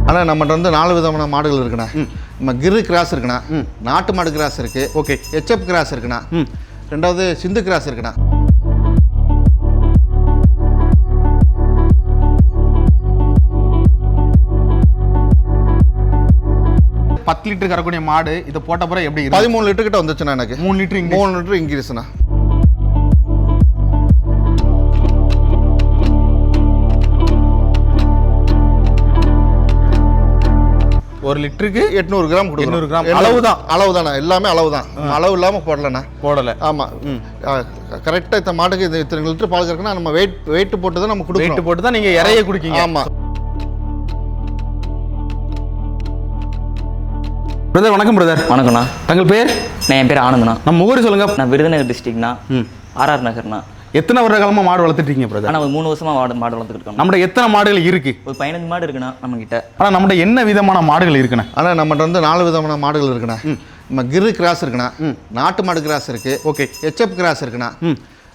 ஆனால் நம்மகிட்ட வந்து 4 விதமான மாடுகள் இருக்குண்ணா. நம்ம கிரு கிராஸ் இருக்குண்ணா, நாட்டு மாடு கிராஸ் இருக்கு, ஓகே, ஹெச்எப் கிராஸ் இருக்குண்ணா, ரெண்டாவது சிந்து கிராஸ் இருக்குண்ணா. பத்து லிட்டர் கறக்கூடிய மாடு இதை போட்ட பிறகு எப்படி 13 லிட்டர் கிட்ட வந்துச்சுண்ணா. எனக்கு 3 லிட்டர் இன்க்ரீஸ்ண்ணா. ஒரு லிட்டருக்கு 800 கிராம் கொடுக்கும். 800 கிராம் அளவுதாண்ணா, எல்லாமே அளவுதான், அளவு இல்லாமல் போடலண்ணா. போடலை. ஆமாம், கரெக்டாக இந்த மாட்டுக்கு இது இத்தனை லிட்டர் பால் கறக்குன்னா நம்ம வெயிட் போட்டு தான் நம்ம கொடுக்கணும். வெயிட் போட்டு தான் நீங்கள் இறைய குடிக்கீங்க. ஆமாம். பிரதர் வணக்கம். பிரதர் வணக்கம்ண்ணா. தங்கள் பேர்? என் பேர் ஆனந்த்ண்ணா. நம்ம ஊர் சொல்லுங்க. நான் விருதுநகர் டிஸ்ட்ரிக்ட்ண்ணா, ஆர்ஆர் நகர்ண்ணா. எத்தனை வருட காலமாக மாடு வளர்த்துட்டீங்க பிரதர்? ஆனால் ஒரு 3 வருஷமா மாடு வளர்த்துட்டு இருக்கோம். நம்மகிட்ட எத்தனை மாடுகள் இருக்கு? ஒரு 15 மாடு இருக்குண்ணா நம்மகிட்ட. ஆனால் நம்மகிட்ட என்ன விதமான மாடுகள் இருக்குண்ணா? ஆனால் நம்மகிட்ட வந்து 4 விதமான மாடுகள் இருக்குண்ணா. நம்ம கிரு கிராஸ் இருக்குண்ணா, நாட்டு மாடு கிராஸ் இருக்கு, ஓகே, ஹெச்எப் கிராஸ் இருக்குண்ணா,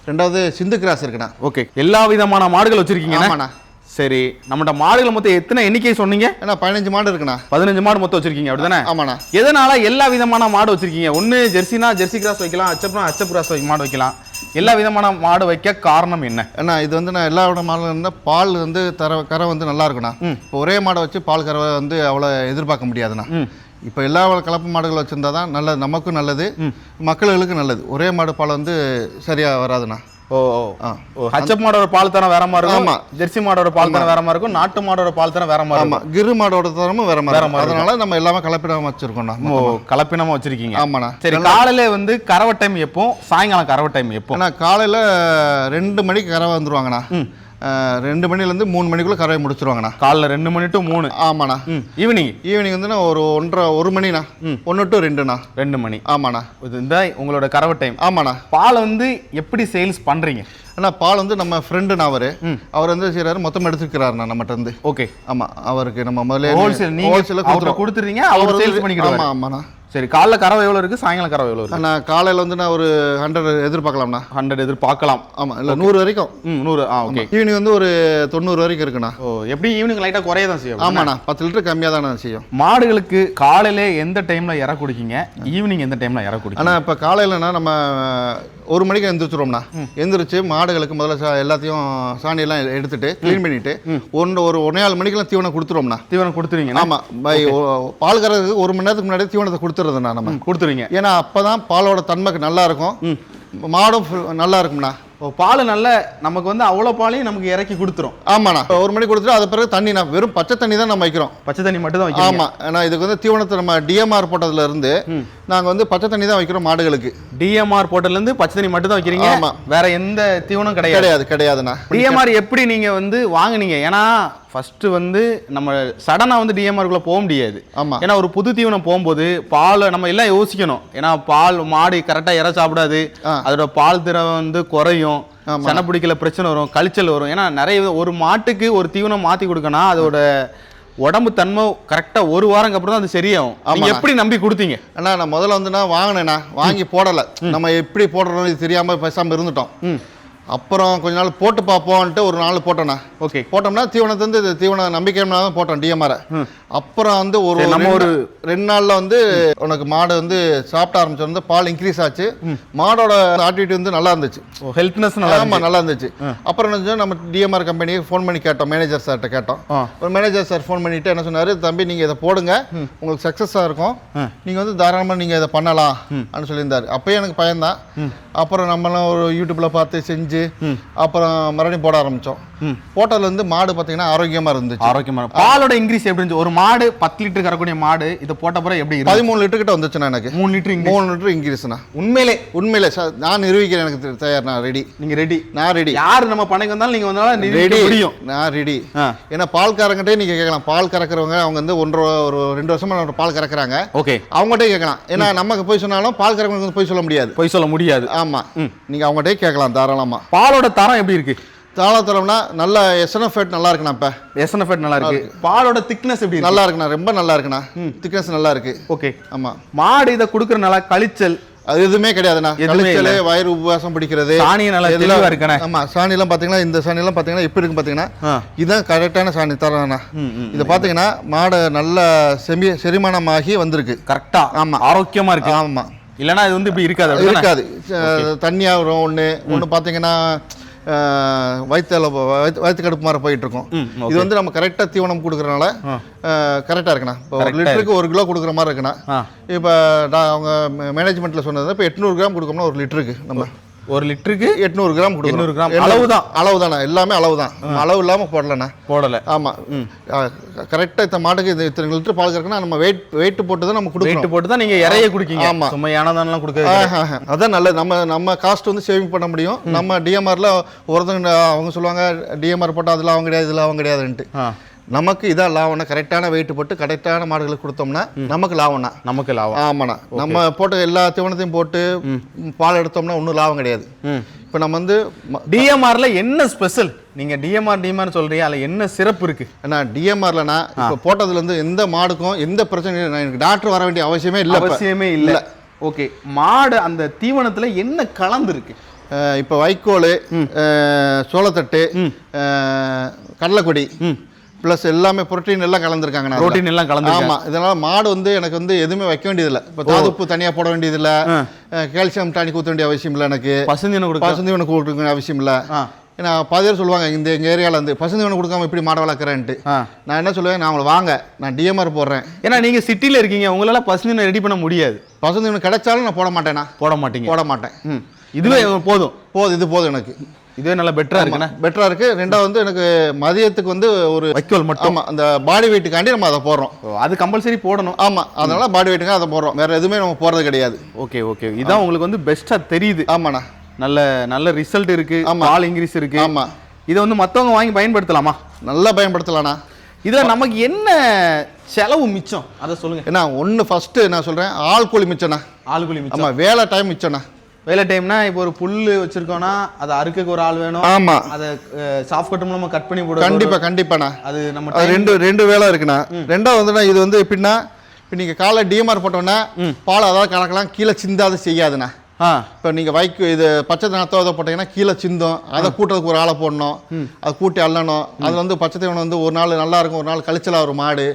ரெண்டாவது சிந்து கிராஸ் இருக்குண்ணா. ஓகே, எல்லா விதமான மாடுகள் வச்சிருக்கீங்க. ஆமாண்ணா. சரி, நம்மகிட்ட மாடுகள் மொத்தம் எத்தனை எண்ணிக்கை சொன்னீங்க? ஏன்னா 15 மாடு இருக்குண்ணா. 15 மாடு மொத்தம் வச்சிருக்கீங்க, அப்படிதானே? ஆமாண்ணா. எதனால எல்லா விதமான மாடு வச்சிருக்கீங்க? ஒன்று ஜெர்சினா ஜெர்சி கிராஸ் வைக்கலாம், ஹெச்எப் கிராஸ் மாடு வைக்கலாம். எல்லா விதமான மாடு வைக்க காரணம் என்ன? ஏன்னா இது வந்து நான் எல்லா விட மாடுகள் இருந்தால் பால் வந்து கரை வந்து நல்லா இருக்குண்ணா. இப்போ ஒரே மாடை வச்சு பால் கறவை வந்து அவ்வளோ எதிர்பார்க்க முடியாதுண்ணா. இப்போ எல்லா கலப்பு மாடுகள் வச்சுருந்தா தான் நல்லது, நமக்கும் நல்லது, மக்களுக்கும் நல்லது. ஒரே மாடு பால் வந்து சரியாக வராதுண்ணா. ஹெச்எப் மாடோட பால் தரம் வேற மாதிரி இருக்கும். ஆமா, ஜெர்சி மாடோட பால் தரம் வேற மாதிரி இருக்கும், நாட்டு மாடோட பால் தரம் வேற மாதிரி இருக்கும். கிரு மாடோட தரமும் வேற மாதிரி. அதனால நம்ம எல்லாமே கலப்பினமா வச்சிருக்கோம்ண்ணா. கலப்பினமா வச்சிருக்கீங்க. ஆமாண்ணா. சரி, காலையில வந்து கறவை டைம் எப்போ, சாயங்காலம் கறவை டைம் எப்போ? காலையில 2 மணிக்கு கறவை வந்துருவாங்கண்ணா. 2 மணிலேருந்து 3 மணிக்குள்ள கறவை முடிச்சிருவாங்கண்ணா. காலைல 2 மணி to 3. ஆமாண்ணா. ஈவினிங் வந்துண்ணா ஒரு 1 மணிண்ணா, 1 to 2ண்ணா. 2 மணி. ஆமாண்ணா. இந்த உங்களோட கறவை டைம். ஆமாண்ணா. பால் வந்து எப்படி சேல்ஸ் பண்றீங்க? அண்ணா பால் வந்து நம்ம ஃப்ரெண்டுண்ணா, அவர் வந்து செய்யறாரு, மொத்தம் எடுத்துக்கிறாருண்ணா நம்மகிட்ட இருந்து. ஓகே. ஆமா, அவருக்கு நம்ம முதல்ல ஹோல்சேல் கொடுத்துறீங்க, அவர் சேல்ஸ் பண்ணிக்கிடுவாரு. ஆமாண்ணா. சரி, காலைல கறவை எவ்வளோ இருக்குது, சாயங்காலம் கறவை எவ்வளோ இருக்குது? நான் காலையில் வந்து நான் ஒரு 100 எதிர்பார்க்கலாம்ண்ணா. 100 எதிர்பார்க்கலாம். ஆமாம், இல்லை 100 வரைக்கும். 100. ஓகே. ஈவினிங் வந்து ஒரு 90 வரைக்கும் இருக்குண்ணா. எப்படி ஈவினிங் லைட்டாக குறைய தான் செய்யும்? ஆமாண்ணா, 10 லிட்டர் கம்மியாக தானே செய்யும். மாடுகளுக்கு காலையில எந்த டைமில் இற குடிக்கிங்க, ஈவினிங் எந்த டைமில் இற குடிக்கும்? ஆனால் இப்போ காலையிலனா நம்ம 1 மணிக்கு எந்திரிச்சிடுவோம்ண்ணா. எந்திரிச்சு மாடுகளுக்கு முதல்ல எல்லாத்தையும் சாணியெல்லாம் எடுத்துட்டு க்ளீன் பண்ணிட்டு ஒரு 1:15 மணிக்கெல்லாம் தீவனம் கொடுத்துருவோம்ண்ணா. தீவனம் கொடுத்துருவீங்க? ஆமாம், பால் கறதுக்கு 1 மணி நேரத்துக்கு முன்னாடி தீவனத்தை கொடுத்துருதுண்ணா. நம்ம கொடுத்துருவீங்க. ஏன்னா அப்பதான் பாலோட தன்மைக்கு நல்லா இருக்கும், மாடும் நல்லா இருக்கும்ண்ணா. பால் நல்ல நமக்கு வந்து அவ்வளோ பாலையும் நமக்கு இறக்கி கொடுத்துரும். ஆமாண்ணா. 1 மணி கொடுத்துட்டு அது பிறகு தண்ணி நான் வெறும் பச்சை தண்ணி தான் நம்ம வைக்கிறோம். பச்சை தண்ணி மட்டும் தான் வைக்கிறோம். ஆமாம், ஏன்னா இதுக்கு வந்து தீவனத்தை நம்ம டிஎம்ஆர் போட்டதுல இருந்து நாங்கள் வந்து பச்சை தண்ணி தான் வைக்கிறோம் மாடுகளுக்கு. டிஎம்ஆர் போட்டதுலேருந்து பச்சை தண்ணி மட்டும் தான் வைக்கிறீங்க? ஆமாம், வேற எந்த தீவனம் கிடையாதுண்ணா. டிஎம்ஆர் எப்படி நீங்க வந்து வாங்குனீங்க? ஏன்னா ஃபர்ஸ்ட் வந்து நம்ம சடனாக வந்து டிஎம்ஆருக்குள்ள போக முடியாது. ஆமாம், ஏன்னா ஒரு புது தீவனம் போகும்போது பால் நம்ம எல்லாம் யோசிக்கணும். ஏன்னா பால் மாடு கரெக்டாக இற சாப்பிடாது, அதோட பால் திரம் வந்து குறையும், சன பிடிக்கல பிரச்சனை வரும், கழிச்சல் வரும். ஏன்னா நிறைய ஒரு மாட்டுக்கு ஒரு தீவனம் மாற்றி கொடுக்கணும், அதோட உடம்பு தன்மை கரெக்டாக 1 வாரம் அப்புறம் தான் அது சரியாகும். நீங்க எப்படி நம்பி கொடுத்தீங்க? அண்ணா நான் முதல்ல வந்து நான் வாங்கினேண்ணா, வாங்கி போடலை, நம்ம எப்படி போடுறோம் இது தெரியாமல் பேசாமல் இருந்துட்டோம். அப்புறம் கொஞ்ச நாள் போட்டு பார்ப்போம்ட்டு ஒரு நாள் போட்டோண்ணா. ஓகே, போட்டோம்னா தீவனத்தை வந்து தீவனம் நம்பிக்கைனா தான் போட்டோம் டிஎம்ஆரை. அப்புறம் வந்து நம்ம ஒரு 2 நாளில் வந்து உனக்கு மாடு வந்து சாப்பிட ஆரம்பிச்சு, பால் இன்க்ரீஸ் ஆச்சு, மாடோட ஆக்டிவிட்டி வந்து நல்லா இருந்துச்சு, ஹெல்த்னஸ் நல்லா இருந்துச்சு. அப்புறம் என்ன நம்ம டிஎம்ஆர் கம்பெனிக்கு ஃபோன் பண்ணி கேட்டோம், மேனேஜர் சார்கிட்ட கேட்டோம். ஒரு மேனேஜர் சார் ஃபோன் பண்ணிட்டு என்ன சொன்னார், தம்பி நீங்கள் இதை போடுங்க, உங்களுக்கு சக்ஸஸாக இருக்கும், நீங்கள் வந்து தாராளமாக நீங்கள் இதை பண்ணலாம் அப்படின்னு சொல்லியிருந்தார். அப்போயே எனக்கு பயன்தான். அப்புறம் நம்மளாம் ஒரு யூடியூப்பில் பார்த்து செஞ்சு அப்புறம் மறுபடியும் போட ஆரம்பித்தோம். போட்டதுலேருந்து மாடு பார்த்தீங்கன்னா ஆரோக்கியமாக இருந்துச்சு. ஆரோக்கியமாக பாலோட இன்க்ரீஸ் எப்படி இருந்துச்சு? ஒரு மாடு 10 லிட்டர் கறக்கூடிய மாடு இதை போட்ட பிறகு எப்படி 13 லிட்டர் கிட்ட வந்துச்சுண்ணா. எனக்கு 3 லிட்டர் இன்க்ரீஸ்ண்ணா. உண்மையிலே சார் நான் நிரூபிக்கிறேன், எனக்கு தயார், நான் ரெடி. நீங்கள் ரெடி? நான் ரெடி. யார் நம்ம பண்ணைக்கு வந்தாலும் நீங்கள் வந்தாலும் ரெடி முடியும். நான் ரெடி. ஏன்னா பால் கறக்கிட்டே நீங்கள் கேட்கலாம், பால் கறக்கிறவங்க அவங்க வந்து ஒரு 2 வருஷமா பால் கறக்குறாங்க. ஓகே, அவங்ககிட்டே கேட்கலாம். ஏன்னா நமக்கு போய் சொன்னாலும் பால் கறக்கிறவங்க போய் சொல்ல முடியாது. ஆமாம், நீங்கள் அவங்ககிட்டே கேட்கலாம் தாராளமாக. பாலோட தரம் எப்படி இருக்கு? தரம்னா நல்ல எஸ்என்எஃப் நல்லா இருக்குண்ணா. இப்போ எஸ்என்எஃப் நல்லா இருக்கு. பாலோட திக்னஸ் எப்படி? நல்லா இருக்குண்ணா, ரொம்ப நல்லா இருக்குண்ணா, திக்னஸ் நல்லா இருக்கு. ஓகே. ஆமாம், மாடு இதை கொடுக்குறனால கழிச்சல் அது எதுவுமே கிடையாதுண்ணா. எதுவுமே கழிச்சல், வயிறு உபவாசம் பிடிக்கிறது, சாணி நல்லா தெளிவா இருக்கண்ணே. ஆமா, சாணிலாம் பாத்தீங்கன்னா இந்த சாணிலாம் பாத்தீங்கன்னா எப்படி இருக்கு பாத்தீங்கன்னா இதுதான் கரெக்டான சாணி தரேண்ணா. இது பாத்தீங்கன்னா மாடு நல்ல செரிமானமாகி வந்திருக்கு கரெக்டா. ஆமா, ஆரோக்கியமா இருக்கு. ஆமா, இல்லைன்னா இது வந்து இப்படி இருக்காது. இருக்காது. தண்ணியா வரும். ஒன்று பார்த்தீங்கன்னா வயிற்று கடுப்பு மாதிரி போயிட்டு இருக்கும். இது வந்து நம்ம கரெக்டாக தீவனம் கொடுக்குறதுனால கரெக்டாக இருக்குண்ணா. இப்போ 1 லிட்டருக்கு 1 கிலோ கொடுக்குற மாதிரி இருக்குண்ணா. இப்போ அவங்க மேனேஜ்மெண்ட்டில் சொன்னது இப்போ 800 கிராம் கொடுக்கணும்னா 1 லிட்டருக்கு நம்ம 1 லிட்டருக்கு 800 கிராம் கொடுக்கணும். 800 கிராம் அளவுதான். அளவுதாண்ணா, எல்லாமே அளவுதான். அளவு இல்லாமல் போடலண்ணா. போடலை. ஆமாம், கரெக்டாக இந்த மாட்டுக்கு இது இத்தனை லிட்டர் பால் கறக்குன்னா நம்ம வெயிட் போட்டு தான் நம்ம கொடுக்கணும். வெயிட் போட்டு தான் நீங்கள் இறைய குடிக்கீங்க. ஆமாம், சும்மா யானதானலாம் கொடுக்க. அதான் நல்லது. நம்ம காஸ்ட் வந்து சேவிங் பண்ண முடியும். நம்ம டிஎம்ஆரில் ஒருத்தங்க அவங்க சொல்லுவாங்க டிஎம்ஆர் போட்டால் அதில் அவங்க கிடையாது, இதில் அவங்க கிடையாதுன்ட்டு. நமக்கு இதான் லாபம்னா, கரெக்டான வெயிட் போட்டு கரெக்டான மாடுகளுக்கு கொடுத்தோம்னா நமக்கு லாபம்னா. நமக்கு லாபம். ஆமாண்ணா. நம்ம போட்டு எல்லா தீவனத்தையும் போட்டு பால் எடுத்தோம்னா ஒன்றும் லாபம் கிடையாது. இப்போ நம்ம வந்து டிஎம்ஆர்ல என்ன ஸ்பெஷல்? நீங்க டிஎம்ஆர் சொல்றீங்க, அதில் என்ன சிறப்பு இருக்கு? ஏன்னா டிஎம்ஆர்லனா இப்போ போட்டதுலேருந்து எந்த மாடுக்கும் எந்த பிரச்சனையும் எனக்கு டாக்டர் வர வேண்டிய அவசியமே இல்லை. அவசியமே இல்லை. ஓகே, மாடு அந்த தீவனத்துல என்ன கலந்துருக்கு? இப்போ வைக்கோல், சோளத்தட்டு, கடலைக்கொடி ப்ளஸ் எல்லாமே புரோட்டீன் எல்லாம் கலந்துருக்காங்கண்ணா. புரோட்டீன் எல்லாம் கலந்து. ஆமாம், இதனால் மாடு வந்து எனக்கு வந்து எதுவுமே வைக்க வேண்டியதில்லை. இப்போ தாதுப்பு தனியாக போட வேண்டியதில்லை, கால்சியம் டானிக் ஊற்ற வேண்டிய அவசியம் இல்லை, எனக்கு பசுந்தீவனம் கொடுக்க அவசியம் இல்லை. ஏன்னா பாதி பேர் சொல்லுவாங்க எங்கள் ஏரியாவில் வந்து பசுந்தீவனம் கொடுக்காம இப்படி மாடை வளர்க்குறேன்ட்டு. நான் என்ன சொல்லுவேன், நான் அவங்களை வாங்க, நான் டிஎம்ஆர் போடுறேன். ஏன்னா நீங்கள் சிட்டியில் இருக்கீங்க, உங்களால் பசுந்தீவனம் ரெடி பண்ண முடியாது. பசுந்தீவனம் கிடைச்சாலும் நான் போட மாட்டேன்னா. போட மாட்டேன். இதுவே போதும். இது போதும் எனக்கு. இதுவே நல்லா பெட்டரா இருக்குண்ணா. பெட்டரா இருக்கு. ரெண்டாவது வந்து எனக்கு மதியத்துக்கு வந்து ஒரு வைக்கோல் மட்டும் அந்த பாடி வெயிட்டுக்காண்டி நம்ம அதை போடுறோம். அது கம்பல்சரி போடணும். ஆமா, அதனால பாடி வெயிட்டுக்காக அதை போடுறோம். வேற எதுவுமே நம்ம போடுறது கிடையாது. ஓகே, இதான் உங்களுக்கு வந்து பெஸ்டா தெரியுது. ஆமாண்ணா, நல்ல ரிசல்ட் இருக்கு. பால் இன்க்ரீஸ் இருக்கு. ஆமா, இதை வந்து மற்றவங்க வாங்கி பயன்படுத்தலாமா? நல்லா பயன்படுத்தலாம்ண்ணா. இதில் நமக்கு என்ன செலவு மிச்சம் அதை சொல்லுங்க. ஏன்னா ஒன்று ஃபர்ஸ்ட் நான் சொல்றேன், ஆள் கூலி மிச்சம்ண்ணா. ஆள் கூலி மிச்சம். ஆமா, வேலை டைம் மிச்சம்ண்ணா. வேலை டைம்னா இப்போ ஒரு புல்லு வச்சிருக்கோம்னா அதை அறுக்க ஒரு ஆள் வேணும். ஆமா, அதை சாஃப்ட் கட் மூலமா கட் பண்ணி போட. கண்டிப்பாண்ணா. அது நம்ம ரெண்டு வேலை இருக்குண்ணா. ரெண்டாவது வந்துண்ணா, இது வந்து எப்படின்னா, இப்போ நீங்கள் காலை டிஎம்ஆர் போட்டோன்னா பால் அதாவது கலக்கலாம், கீழே சிந்தாது செய்யாதுண்ணா. இப்போ நீங்கள் இது பச்சை தீவனத்தை போட்டீங்கன்னா கீழே சிந்தும். அதை கூட்டுறதுக்கு ஒரு ஆளை போடணும், அதை கூட்டி அள்ளணும். அது வந்து பச்சை தீவனம் வந்து ஒரு நாள் நல்லா இருக்கும், ஒரு நாள் கழிச்சலா ஒரு மாடு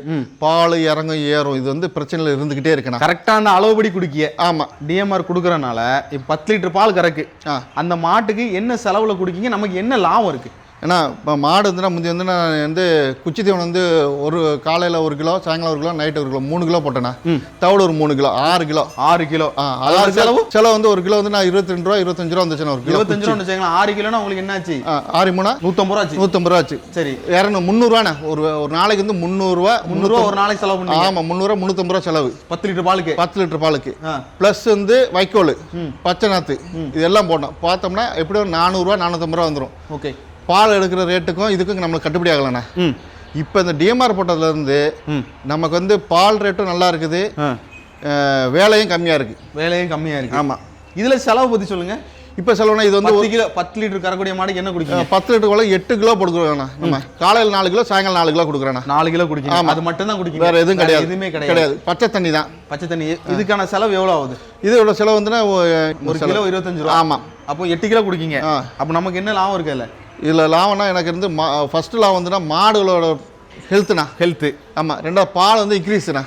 பால் இறங்கும் ஏறும். இது வந்து பிரச்சனையில் இருந்துகிட்டே இருக்குண்ணா. கரெக்டாக அந்த அளவுபடி குடிக்க. ஆமாம், டிஎம்ஆர் கொடுக்குறனால இப்போ 10 லிட்டர் பால் கறக்கு. அந்த மாட்டுக்கு என்ன செலவில் குடிக்கிங்க, நமக்கு என்ன லாபம் இருக்குது? ஏன்னா இப்போ மாடு வந்துன்னா முந்தி வந்து நான் வந்து குச்சி தீவனம் வந்து ஒரு காலையில் 1 கிலோ, சாயங்காலம் 1 கிலோ, நைட்டு 1 கிலோ, 3 கிலோ போட்டேண்ணா. தவிடு ஒரு 3 கிலோ, 6 கிலோ. அதாவது செலவு வந்து 1 கிலோ வந்து நான் 22 ரூபா 25 ரூபா வந்துச்சுன்னா, 1 கிலோ 25 ரூபா வந்துச்சுங்களா? 6 கிலோனா உங்களுக்கு என்ன ஆச்சு? 6 3 150 ரூபா ஆச்சு. 150 ரூபா ஆச்சு. சரி, 300 ரூபாண்ணா. ஒரு நாளைக்கு வந்து 300 ரூபா ஒரு நாளைக்கு செலவு பண்ணி. ஆமாம், 300 ரூபா 350 ரூபா செலவு 10 லிட்டர் பாலுக்கு. 10 லிட்டர் பாலுக்கு ப்ளஸ் வந்து வைக்கோல், பச்சை நாற்று, இதெல்லாம் போட்டோம். பார்த்தோம்னா எப்படி ஒரு 400 ரூபா 450 ரூபா வந்துடும். ஓகே, பால் எடுக்கிற ரேட்டுக்கும் இதுக்கும் நம்மளுக்கு கட்டுப்படி ஆகலண்ணா. இப்போ இந்த டிஎம்ஆர் போட்டதுலேருந்து நமக்கு வந்து பால் ரேட்டும் நல்லா இருக்குது, வேலையும் கம்மியாக இருக்குது. ஆமாம், இதில் செலவு பற்றி சொல்லுங்க. இப்போ செலவுனா இது வந்து 10 லிட்டர் கறக்கூடிய மாடுக்கு என்ன குடிக்கும்? 10 லிட்டர் கூட 8 கிலோ கொடுக்குறோண்ணா. நம்ம காலையில் 4 கிலோ, சாயங்காலம் 4 கிலோ கொடுக்குறேண்ணா. 4 கிலோ குடிக்கும். அது மட்டும் தான் குடிக்கும், வேற எதுவும் கிடையாது. எதுவுமே கிடையாது. பச்சை தண்ணி தான். பச்சை தண்ணி. இதுக்கான செலவு எவ்வளோ ஆகுது? இதோட செலவு வந்துன்னா 1 கிலோ 25 ரூபா. ஆமாம், அப்போ 8 கிலோ குடிக்கிங்க. அப்போ நமக்கு என்ன லாபம் இருக்கு? இதில் லாபம்னா எனக்கு இருந்து ஃபர்ஸ்ட் லாபம் வந்துன்னா மாடுகளோட ஹெல்த்து. ஆமா, ரெண்டாவது பால் வந்து இன்க்ரீஸ்ண்ணா.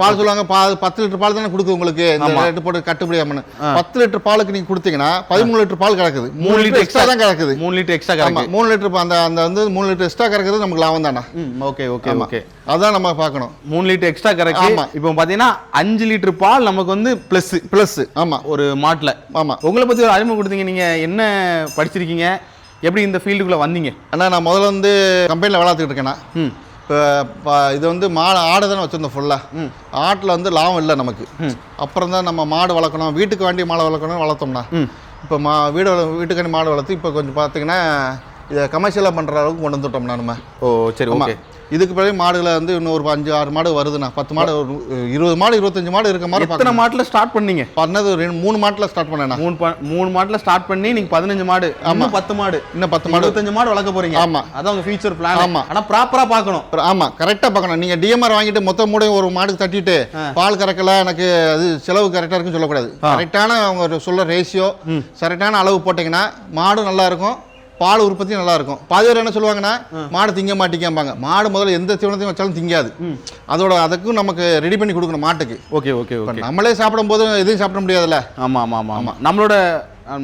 பால் சொல்லுவாங்க 10 லிட்டர் பால் தானே கொடுக்குது உங்களுக்கு, இந்த ரேட்டு போட்டு கட்டுப்படி ஆகணும். 10 லிட்டர் பாலுக்கு நீங்க கொடுத்தீங்கன்னா 13 லிட்டர் பால் கிடக்குது. 3 லிட்டர் எக்ஸ்ட்ரா தான் கிடக்குது. 3 லிட்டர் எக்ஸ்ட்ரா கிடக்கு. 3 லிட்டர் அந்த வந்து 3 லிட்டர் எக்ஸ்ட்ரா கிடக்குறது நமக்கு லாபம் தானே. ஓகே, அதான் நம்ம பார்க்கணும். 3 லிட்டர் எக்ஸ்ட்ரா கிடக்கு. இப்போ பாத்தீங்கன்னா 5 லிட்டர் பால் நமக்கு வந்து பிளஸ். ஆமா, ஒரு மாட்டுல. ஆமா, உங்களை பத்தி ஒரு அறிமுகம் கொடுத்தீங்க. நீங்க என்ன படிச்சிருக்கீங்க, எப்படி இந்த ஃபீல்டுக்குள்ள வந்தீங்க? அண்ணா, நான் முதல்ல வந்து கம்பெனியில் வளர்த்துக்கிட்டு இருக்கேண்ணா. இப்போ இது வந்து ஆடை தானே வச்சுருந்தோம் ஃபுல்லாக. ஆட்டில் வந்து லாபம் இல்லை நமக்கு. அப்புறம் தான் நம்ம மாடு வளர்க்கணும், வீட்டுக்கு வேண்டிய மாடு வளர்க்கணும்னு வளர்த்தோம்னா, இப்போ வீட்டுக்காண்டி மாடு வளர்த்து இப்போ கொஞ்சம் பார்த்தீங்கன்னா இதை கமர்ஷியலாக பண்ணுற அளவுக்கு கொண்டு வந்துட்டோம்னா நம்ம. சரி, ஓகே. இதுக்கு பிறகு மாடுகளை வந்து இன்னும் ஒரு 5-6 மாடு வருதுண்ணா. 10 மாடு, 20 மாடு 25 மாடு இருக்க மாதிரி. எத்தனை மாட்டுல ஸ்டார்ட் பண்ணீங்க? பண்ணது 3 மாட்டுல ஸ்டார்ட் பண்ணேண்ணா. 3 மாட்டுல ஸ்டார்ட் பண்ணி நீங்க 15 மாடு. ஆமா 10 மாடு, இன்னும் 10 மாடு, 25 மாடு வளர்க்க போறீங்க. ஆமா, அதான் உங்க ஃபியூச்சர் பிளான். ஆமா, ஆனா ப்ராப்பரா பார்க்கணும். ஆமா, கரெக்டா பார்க்கணும். நீங்க டிஎம்ஆர் வாங்கிட்டு மொத்த மூடையும் ஒரு மாடுக்கு தட்டிட்டு பால் கறக்கல எனக்கு அது செலவு கரெக்டா இருக்குன்னு சொல்லக்கூடாது. கரெக்டான அவங்க சொல்ல ரேஷியோ கரெக்டான அளவு போட்டீங்கன்னா மாடு நல்லா இருக்கும், பால் உற்பத்தி நல்லா இருக்கும். பாதி பேர் என்ன சொல்லுவாங்கன்னா மாடு திங்க மாட்டேங்காம்பாங்க. மாடு முதல்ல எந்த தீவனத்தையும் வச்சாலும் திங்காது. அதோட அதுக்கும் நமக்கு ரெடி பண்ணி கொடுக்கணும் மாட்டுக்கு. Okay okay okay. நம்மளே சாப்பிடும் போது எதையும் சாப்பிட முடியாதுல்ல. ஆமா ஆமா ஆமா ஆமா. நம்மளோட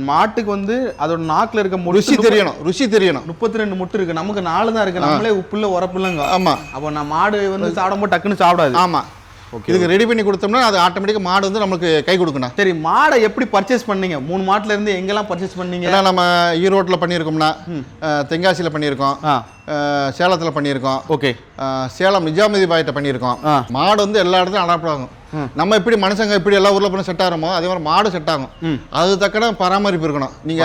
மாட்டுக்கு வந்து அதோட நாக்குல இருக்க ருசி தெரியணும். 32 முட்டு இருக்கு, நமக்கு 4 தான் இருக்கு. நம்மளே உப்புல உரப்புலங்க. ஆமா, அப்போ நான் மாடு வந்து சாப்பிடும்போது டக்குன்னு சாப்பிடாது. ஆமா, இதுக்கு ரெடி பண்ணி கொடுத்தோம்னா அது ஆட்டோமேட்டிக்கா மாடு வந்து நமக்கு கை கொடுக்கணும். சரி, மாடை எப்படி பர்ச்சேஸ் பண்ணீங்க? 3 மாட்டுல இருந்து எங்கெல்லாம் பர்ச்சேஸ் பண்ணீங்க? நம்ம ஈரோட்ல பண்ணியிருக்கோம்னா, தென்காசியில பண்ணியிருக்கோம், சேலத்துல பண்ணியிருக்கோம், ஓகே, சேலம் நிஜாமதி பாய்ட்ட பண்ணியிருக்கோம். மாடு வந்து எல்லா இடத்துலையும் அடாப்ட் ஆகும். நம்ம எப்படி மனுஷங்க எப்படி எல்லா ஊர்ல பண்ண செட் ஆகிறோமோ அதே மாதிரி மாடு செட் ஆகும். அது தக்கன பராமரிப்பு இருக்கணும். நீங்க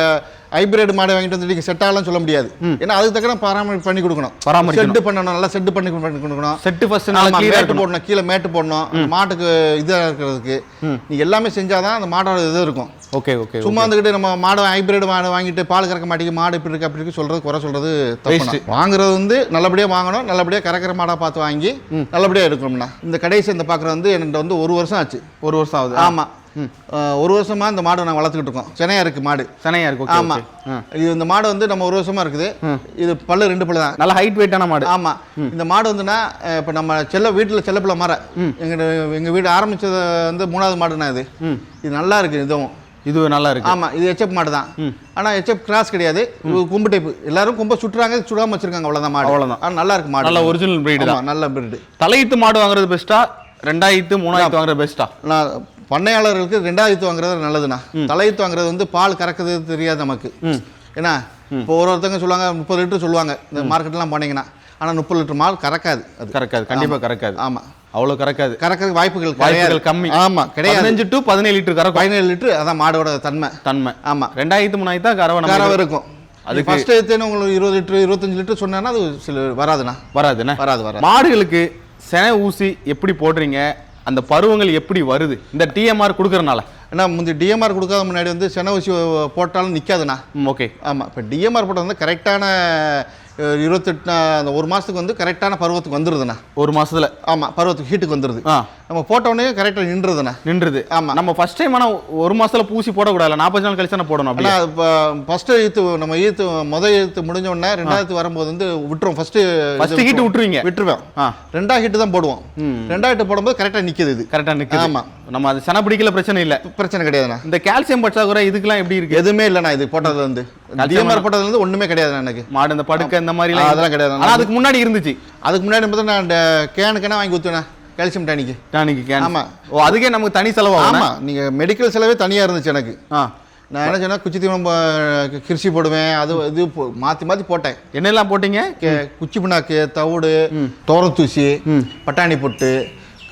ஹைபிரிட் மாடு வாங்கிட்டு வந்து நீங்க செட் ஆகலாம் சொல்ல முடியாது. ஏன்னா அதுக்கு தக்கன பராமரிப்பு பண்ணி கொடுக்கணும். செட்டு பண்ணணும், நல்லா செட்டு பண்ணி கொடுக்கணும். செட்டு ஃபர்ஸ்ட் மேட்டு போடணும், கீழே மேட்டு போடணும். மாட்டுக்கு இதாக இருக்கிறதுக்கு நீ எல்லாமே செஞ்சாதான் அந்த மாடோட இது இருக்கும். Okay okay. சும்மா வந்துக்கிட்டு நம்ம மாடு ஹைபிரிட் மாடு வாங்கிட்டு பால் கறக்க மாட்டேங்குது, மாடு இப்படி இருக்கு அப்படி இருக்கு சொல்றது குறை சொல்றது தப்பு. வாங்குறது வந்து நல்லபடியா வாங்கணும், நல்லபடியா கறக்கிற மாடா பார்த்து வாங்கி நல்லபடியா எடுக்கணும்னா. இந்த கடைசி இந்த பாக்குறது வந்து என்கிட்ட வந்து 1 வருஷம் ஆச்சு. 1 வருஷம் ஆகுது. ஆமா, 1 வருஷமா இந்த மாடு நான் வளர்த்துக்கிட்டு இருக்கோம். சென்னையா இருக்கு மாடு, சென்னையா இருக்கு. ஆமா, இது இந்த மாடு வந்து நம்ம 1 வருஷமா இருக்குது. இது பல்லு 2 பல்லு தான், நல்ல ஹைட் வெயிட்டான மாடு. ஆமா, இந்த மாடு வந்துன்னா இப்ப நம்ம வீட்டுல செல்லப்பிள்ள மாற எங்க வீடு ஆரம்பிச்சது வந்து 3வது மாடுனா இது நல்லா இருக்கு. இது நல்லா இருக்கு. ஆமா, இது எச்எப் மாடு தான். ஆனா எச்எப் கிராஸ் கிடையாது, கொம்பு டைப். எல்லாரும் கொம்ப சுட்டுறாங்க, சுடாம வச்சிருக்காங்க, அவ்வளவுதான் மாடு. அவ்வளவுதான், நல்லா இருக்கு மாடு, நல்ல ஒரிஜினல் பிரீடு தான், நல்ல பிரீடு. தலையீத்து மாடு வாங்குறது பெஸ்டா, 2000 3000 வாங்குறது பெஸ்டா? நான் பண்ணையாளர்களுக்கு 2000 வாங்குறது நல்லதுண்ணா. தலையீத்து வாங்குறது வந்து பால் கறக்குது தெரியாது நமக்கு. ஏன்னா இப்போ ஒருத்தவங்க சொல்லுவாங்க 30 லிட்டர் சொல்லுவாங்க இந்த மார்க்கெட்லாம் போனீங்கன்னா. ஆனா 30 லிட்டர் மால் கறக்காது. அது கறக்காது, கண்டிப்பா கறக்காது. ஆமா, அவ்வளவு கறக்காது. கறக்கிறதுக்கு வாய்ப்புகள் கம்மி. ஆமா, கிடையாது. 15 to 17 லிட்டர் கறக்கும். 17 லிட்டர் அதான் மாடோட தன்மை. ஆமா, 2000 3000 தான் கறவை இருக்கும். அது ஃபர்ஸ்ட் எடுத்தேன்னு உங்களுக்கு 20 லிட்டர் 25 லிட்டர் சொன்னா அது சில வராதுண்ணா. வராது. மாடுகளுக்கு செனை ஊசி எப்படி போடுறீங்க? அந்த பருவங்கள் எப்படி வருது இந்த டிஎம்ஆர் கொடுக்கறனால? ஏன்னா முந்தி டிஎம்ஆர் கொடுக்காத முன்னாடி வந்து செனை ஊசி போட்டாலும் நிற்காதுண்ணா. ஓகே. ஆமாம், இப்போ டிஎம்ஆர் போட்டது வந்து கரெக்டான 28 அந்த 1 மாதத்துக்கு வந்து கரெக்டான பருவத்துக்கு வந்துடுதுண்ணா. 1 மாதத்தில். ஆமாம், பருவத்துக்கு ஹீட்டுக்கு வந்துடுது. நம்ம போட்டோடனே கரெக்டாக நின்றுது. ஆமாம், நம்ம ஃபர்ஸ்ட் டைம் ஆனால் 1 மாதத்தில் பூசி போடக்கூடாது, 40 நாள் கழிச்சு போடணும். அப்படின்னா இப்போ ஃபர்ஸ்ட்டு நம்ம முதல் ஈத்து முடிஞ்ச உடனே 2வது வரும்போது வந்து விட்டுருவோம். ஃபர்ஸ்ட் ஹீட்டு விட்டுருவேன். 2வது ஹீட்டு தான் போடுவோம். 2வது ஹீட்டு போடும்போது கரெக்டாக நிற்குது. இது கரெக்டாக நிற்குது. ஆமாம், நம்ம அது செனை பிடிக்கல, பிரச்சனை கிடையாதுண்ணா. இந்த கால்சியம் பற்றாக்குறை இதுக்கெல்லாம் எப்படி இருக்கு? எதுவுமே இல்லைண்ணா. இது போட்டதுல இருந்து டிஎம்ஆர் போட்டதுல இருந்து ஒண்ணுமே கிடையாது எனக்கு. மாடு இந்த படுக்கை இந்த மாதிரி அதெல்லாம் கிடையாது. ஆனா அதுக்கு முன்னாடி இருந்துச்சு. அதுக்கு முன்னாடி பார்த்தா நான் கேனுக்கெல்லாம் வாங்கி ஊற்றுவேன், கால்சியம் டானிக்கு கேன். ஆமா, ஓ, அதுக்கே நமக்கு தனி செலவு. ஆமா, நீங்க மெடிக்கல் செலவே தனியா இருந்துச்சு எனக்கு. நான் என்ன சொன்னா குச்சி தீவனம் கிருஷி போடுவேன், அது இது மாத்தி போட்டேன். என்னெல்லாம் போட்டீங்க? குச்சி புண்ணாக்கு, தவிடு, தோரத்தூசி, பட்டாணி பொட்டு,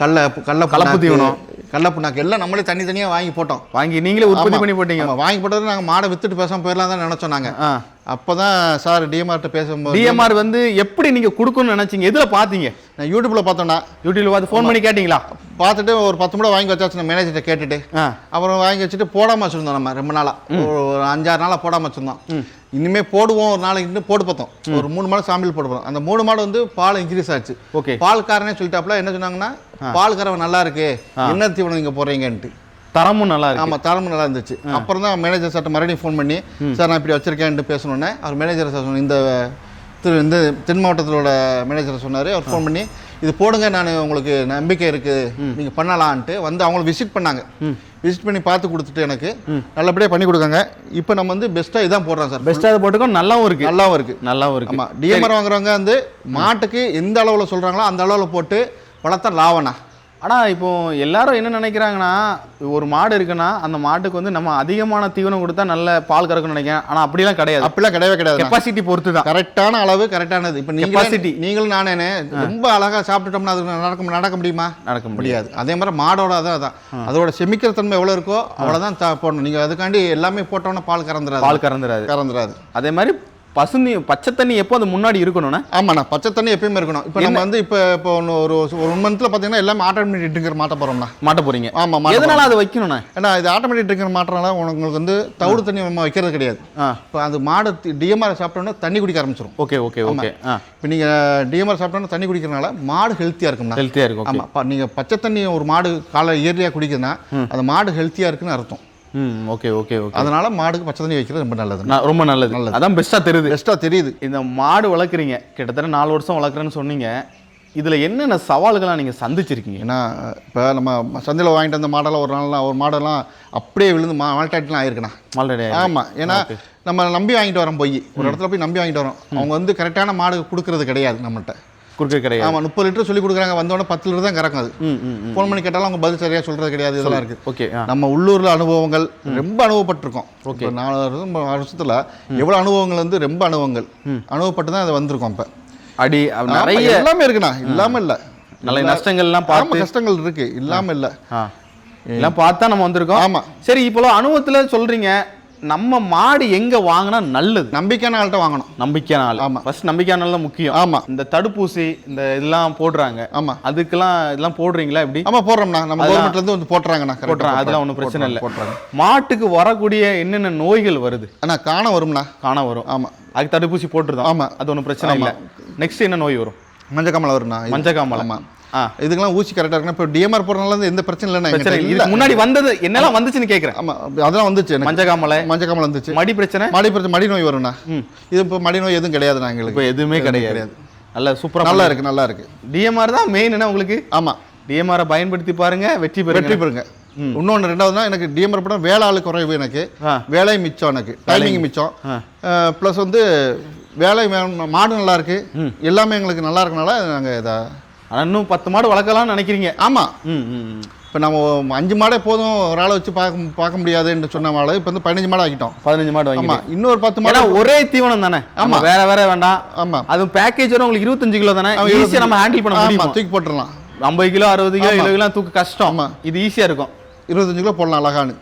கலப்பு தீவனம், கடலப்புண்ணாக்கு எல்லாம் நம்மளே தனித்தனியா வாங்கி போட்டோம். வாங்கி நீங்களே உற்பத்தி பண்ணி போட்டீங்க? வாங்கி போட்டது நாங்கள் மாடை வித்துட்டு பேசாமல் போயிடலாம் தான் நினைச்சோம் நாங்கள். அப்போதான் சார் டிஎம்ஆர்ட்ட பேசும்போது டிஎம்ஆர் வந்து எப்படி நீங்க கொடுக்கணும்னு நினைச்சீங்க? எதுல பாத்தீங்க? நான் யூடியூப்ல பார்த்தோம்னா. யூடியூப்ல பார்த்து ஃபோன் பண்ணி கேட்டீங்களா? பார்த்துட்டு ஒரு 10 முறை வாங்கி வச்சாச்சு. நான் மேனேஜர்கிட்ட கேட்டுட்டு அப்புறம் வாங்கி வச்சுட்டு போடாம வச்சிருந்தோம். நம்ம ரொம்ப நாளா ஒரு 5-6 நாளா போடாம வச்சிருந்தோம். இனிமே போடுவோம் ஒரு நாளைக்கு போட்டு பார்த்தோம். ஒரு 3 மாடு சாம்பிள் போடுவோம். அந்த 3 மாடு வந்து பால் இன்க்ரீஸ் ஆச்சு. ஓகே, பால்காரனே சொல்லிட்டாப்ல என்ன சொன்னாங்கன்னா, பால் கறவை நல்லா இருக்கு, என்ன தீவனம் நீங்க போடுறீங்கன்ட்டு. தரமும் நல்லா இருக்கு. ஆமா, தரமும் நல்லா இருந்துச்சு. அப்புறம் தான் மேனேஜர் சார்ட்ட மறுபடியும் ஃபோன் பண்ணி, சார் நான் இப்படி வச்சிருக்கேன்ட்டு பேசணுன்னே அவர் மேனேஜர் சார் இந்த தென் மாவட்டத்திலோட மேனேஜர் சொன்னார். அவர் ஃபோன் பண்ணி இது போடுங்க, நான் உங்களுக்கு நம்பிக்கை இருக்கு, நீங்க பண்ணலான்ட்டு வந்து அவங்கள விசிட் பண்ணாங்க. விசிட் பண்ணி பார்த்து கொடுத்துட்டு எனக்கு நல்லபடியாக பண்ணி கொடுக்காங்க. இப்போ நம்ம வந்து பெஸ்ட்டாக இதான் போடுறோம் சார். பெஸ்ட்டாக போட்டுக்கோ, நல்லாவும் இருக்கு. ஆமாம், டிஎம்ஆர் வாங்குறவங்க வந்து மாட்டுக்கு எந்த அளவில் சொல்கிறாங்களோ அந்த அளவில் போட்டு வளர்த்தா லாபம்ண்ணா. ஆனால் இப்போ எல்லாரும் என்ன நினைக்கிறாங்கன்னா, ஒரு மாடு இருக்குன்னா அந்த மாட்டுக்கு வந்து நம்ம அதிகமான தீவனம் கொடுத்தா நல்ல பால் கறக்கும்னு நினைக்கிறேன். ஆனால் அப்படிலாம் கிடையாது. அப்படிலாம் கிடையாது. கெப்பாசிட்டி பொறுத்து தான். கரெக்டான அளவு, கரெக்டானது. இப்போ நீங்களும் நானே ரொம்ப அழகாக சாப்பிட்டுட்டோம்னா அது நடக்க முடியுமா? நடக்க முடியாது. அதே மாதிரி மாடோட அதான் அதோட செமிக்கிற தன்மை எவ்வளோ இருக்கோ அவ்வளோதான் போடணும். நீங்கள் அதுக்காண்டி எல்லாமே போட்டோம்னா பால் கறந்துராது. அதே மாதிரி பச்சை தண்ணி எப்போ அது முன்னாடி இருக்கணும்னா? ஆமாண்ணா, பச்சை தண்ணி எப்பயுமே இருக்கணும். இப்போ நம்ம வந்து இப்போ ஒரு 1 மந்த்ல பார்த்தீங்கன்னா எல்லாமே ஆட்டோமேட்டிக் ட்ரிங்கர் மாட்ட போகிறோம்னா. மாட்ட போறீங்க? ஆமாம். எதனால அதை வைக்கணும்ண்ணா? ஏன்னா இது ஆட்டோமேட்டிக் ட்ரிங்கர் மாட்டுறதுனால உங்களுக்கு வந்து தவிடு தண்ணி நம்ம வைக்கிறது கிடையாது. இப்போ அது மாடு டிஎம்ஆர் சாப்பிட்டோன்னா தண்ணி குடிக்க ஆரம்பிச்சிடும். Okay okay okay. இப்போ நீங்கள் டிஎம்ஆர் சாப்பிட்டோன்னா தண்ணி குடிக்கிறனால மாடு ஹெல்த்தியாக இருக்கும்ண்ணா. ஹெல்த்தியாக இருக்கும். ஆமாம். நீங்கள் பச்சை தண்ணி ஒரு மாடு காலை இயர்லியாக குடிக்குதுன்னா அந்த மாடு ஹெல்த்தியாக இருக்குன்னு அர்த்தம். Okay okay okay. அதனால மாடுக்கு பச்சை தண்ணி வைக்கிறது ரொம்ப நல்லது. ரொம்ப நல்லது. அதான் பெஸ்ட்டாக தெரியுது. இந்த மாடு வளர்க்குறீங்க, கிட்டத்தட்ட 4 வருஷம் வளர்க்குறேன்னு சொன்னீங்க. இதில் என்னென்ன சவால்கள்லாம் நீங்கள் சந்திச்சிருக்கீங்க? ஏன்னா இப்போ நம்ம சந்தையில் வாங்கிட்டு வந்த மாடெல்லாம் ஒரு மாடெல்லாம் அப்படியே விழுந்து மால்டாட்லாம் ஆயிருக்குண்ணா. ஆல்ரெடி? ஆமாம். ஏன்னா நம்ம நம்பி வாங்கிட்டு வரோம், போய் ஒரு இடத்துல போய் நம்பி வாங்கிட்டு வரோம். அவங்க வந்து கரெக்டான மாடு கொடுக்கறது கிடையாது நம்மகிட்ட. கொடுக்க கிடையாது. ஆமாம். 30 லிட்டர் சொல்லி கொடுக்குறாங்க, வந்தோடனே 10 லிட்டர் தான் கறக்கும். அது ஃபோன் பண்ணி கேட்டாலும் அவங்க பதில் சரியாக சொல்கிறது கிடையாது. இதெல்லாம் இருக்குது. ஓகே. நம்ம உள்ளூரில் அனுபவங்கள் ரொம்ப அனுபவப்பட்டிருக்கோம். ஓகே. 4 வருஷத்தில் எவ்வளோ அனுபவங்கள் வந்து ரொம்ப அனுபவப்பட்டு தான் அது வந்திருக்கோம். இப்போ அடி நிறைய எல்லாமே இருக்குண்ணா, இல்லாமல் இல்லை. நல்ல நஷ்டங்கள்லாம் பார்த்து கஷ்டங்கள் இருக்கு, இல்லாமல் இல்லை. எல்லாம் பார்த்தா நம்ம வந்திருக்கோம். ஆமாம். சரி, இப்போ அனுபவத்தில் சொல்கிறீங்க, நம்ம மாடு எங்க வாங்கினா நல்லது? நம்பிக்கையான ஆள்கிட்ட வாங்கணும். நம்பிக்கையான ஆள். ஆமா. ஃபர்ஸ்ட் நம்பிக்கையான ஆள் தான் முக்கியம். ஆமா. இந்த தடுப்பூசி இந்த இதெல்லாம் போடுறாங்க. ஆமா. அதுக்கெல்லாம் இதெல்லாம் போடுறீங்களா எப்படி? ஆமா, போடுறோம்ண்ணா. நம்ம கவர்மெண்ட்ல இருந்து வந்து போடுறாங்கண்ணா. போடுறாங்க. அதெல்லாம் ஒன்றும் பிரச்சனை இல்லை. மாட்டுக்கு வரக்கூடிய என்னென்ன நோய்கள் வருது? அண்ணா காண வரும்ண்ணா. காண வரும். ஆமா. அதுக்கு தடுப்பூசி போட்டுருந்தோம். ஆமா. அது ஒன்றும் பிரச்சனை இல்லை. நெக்ஸ்ட் என்ன நோய் வரும்? மஞ்சக்காமலை வரும்ண்ணா. மஞ்சக்காமலை. ஆமா. இதுக்கெல்லாம் ஊசி கரெக்டாக இருக்குன்னா இப்போ டிஎம்ஆர் போடுறதுனால எந்த பிரச்சனை இல்லைண்ணா. இதுக்கு முன்னாடி வந்தது என்னெல்லாம் வந்துச்சுன்னு கேட்குறேன். ஆமா, அதெல்லாம் வந்துச்சு. மஞ்சக்காமலை வந்துச்சு. மடி பிரச்சனை மடி நோய் வரும்ண்ணா. இது இப்போ மடி நோய் எதுவும் கிடையாதுண்ணா எங்களுக்கு. இப்போ எதுவுமே கிடையாது. நல்லா சூப்பராக நல்லா இருக்கு. டிஎம்ஆர் தான் மெயின் என்ன உங்களுக்கு? ஆமா. டிஎம்ஆரை பயன்படுத்தி பாருங்க, வெற்றி பெறுங்க. இன்னொன்று ரெண்டாவதுனா எனக்கு டிஎம்ஆர் போட்டால் வேலை ஆள் குறைவு. எனக்கு வேலை மிச்சம், எனக்கு டைமிங் மிச்சம். ப்ளஸ் வந்து வேலை மாடு நல்லா இருக்கு, எல்லாமே எங்களுக்கு நல்லா இருக்கனால நாங்கள் இதை இன்னும் 10 மாடு வளர்க்கலாம்னு நினைக்கிறீங்க? ஆமாம். இப்போ நம்ம 5 மாடே போதும், ஒரு ஆளை வச்சு பார்க்க முடியாதுன்னு சொன்ன மாடு இப்போ வந்து 15 மாடு ஆகிட்டோம். 15 மாடு வாங்கி. ஆமாம். இன்னொரு 10 மாடு ஒரே தீவனம் தானே. ஆமாம். வேற வேண்டாம். ஆமாம். அதுவும் பேக்கேஜ் வரும் உங்களுக்கு 25 கிலோ தானே. ஈஸியாக நம்ம ஹேண்டில் பண்ண முடியும். தூக்கி போட்டுடலாம். 50 கிலோ 60 கிலோ 70 கிலோ தூக்க கஷ்டம். ஆமாம். இது ஈஸியாக இருக்கும். 25 கிலோ போடலாம் அழகானு.